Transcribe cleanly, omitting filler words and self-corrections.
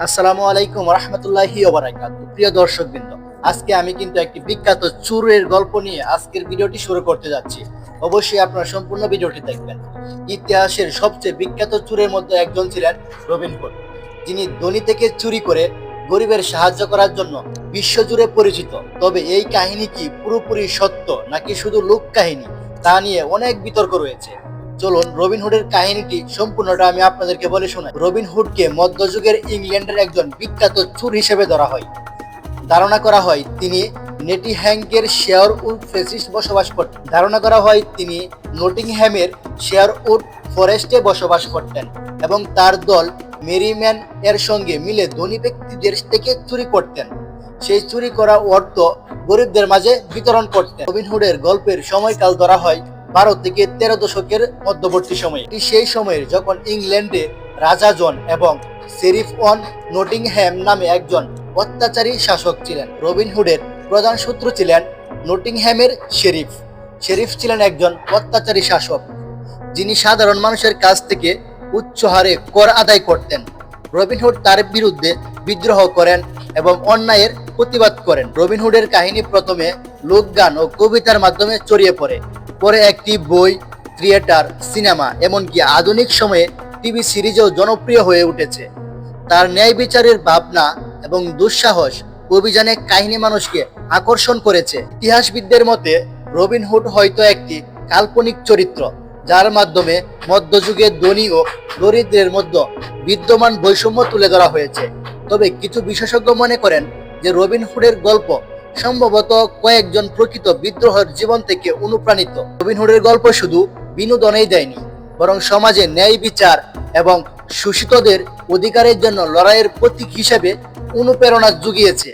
আসসালামু আলাইকুম রহমতুল্লাহি ওয়া বারাকাতুহু। প্রিয় দর্শকবৃন্দ, আজকে আমি কিন্তু একটি বিখ্যাত চোরের গল্প নিয়ে আজকের ভিডিওটি শুরু করতে যাচ্ছি। অবশ্যই আপনারা সম্পূর্ণ ভিডিওটি দেখবেন। ইতিহাসের সবচেয়ে বিখ্যাত চোরের মধ্যে একজন ছিলেন রবিনহুড, যিনি ধনী থেকে চুরি করে গরিবের সাহায্য করার জন্য বিশ্বজুড়ে পরিচিত। তবে এই কাহিনী কি পুরোপুরি সত্য নাকি শুধু লোক কাহিনী, তা নিয়ে অনেক বিতর্ক রয়েছে। চলুন রবিনহুডের কাহিনীটি সম্পূর্ণটা আমি আপনাদেরকে বলে শোনাই। রবিনহুডকে মধ্যযুগের ইংল্যান্ডের একজন বিখ্যাত চোর হিসেবে ধরা হয়। ধারণা করা হয় তিনি নেটিহ্যাঙ্কের শেয়ারউড ফেসিস্ট বসবাস করতেন। ধারণা করা হয় তিনি নটিংহ্যামের শেয়ারউড ফরেস্টে বসবাস করতেন এবং তার দল মেরিম্যান এর সঙ্গে মিলে ধনী ব্যক্তিদের থেকে চুরি করতেন। সেই চুরি করা অর্থ গরিবদের মাঝে বিতরণ করতেন। রবিনহুডের গল্পের সময়কাল ধরা হয় 12 থেকে 13 দশকের মধ্যবর্তী সময়ে। সেই সময়ের যখন ইংল্যান্ডে রাজা জন এবং শেরিফ অন নটিংহ্যাম নামে একজন অত্যাচারী শাসক ছিলেন। রবিনহুডের প্রধান শত্রু ছিলেন নটিংহ্যামের শেরিফ। শেরিফ ছিলেন একজন অত্যাচারী শাসক, যিনি সাধারণ মানুষের কাছ থেকে উচ্চ হারে কর আদায় করতেন। রবিনহুড তার বিরুদ্ধে বিদ্রোহ করেন এবং অন্যায়ের প্রতিবাদ করেন। রবিনহুডের কাহিনী প্রথমে লোকগান ও কবিতার মাধ্যমে ছড়িয়ে পড়ে। পরে একটি বই, থিয়েটার, সিনেমা, এমনকি আধুনিক সময়ে টিভি সিরিজেও জনপ্রিয় হয়ে উঠেছে। তার ন্যায় বিচারের ভাবনা এবং দুঃসাহস অভিযানে কাহিনী মানুষকে আকর্ষণ করেছে। ইতিহাসবিদদের মতে রবিনহুড হয়তো একটি কাল্পনিক চরিত্র, যার মাধ্যমে মধ্যযুগের ধনী ও দরিদ্রের মধ্যে বিদ্যমান বৈষম্য তুলে ধরা হয়েছে। তবে কিছু বিশেষজ্ঞ মনে করেন যে রবিনহুডের গল্প সম্ভবত কয়েকজন প্রকৃত বিদ্রোহের জীবন থেকে অনুপ্রাণিত। রবিনহুডের গল্প শুধু বিনোদনেই দেয়নি, বরং সমাজে ন্যায় বিচার এবং শোষিতদের অধিকারের জন্য লড়াইয়ের প্রতীক হিসেবে অনুপ্রেরণা জুগিয়েছে।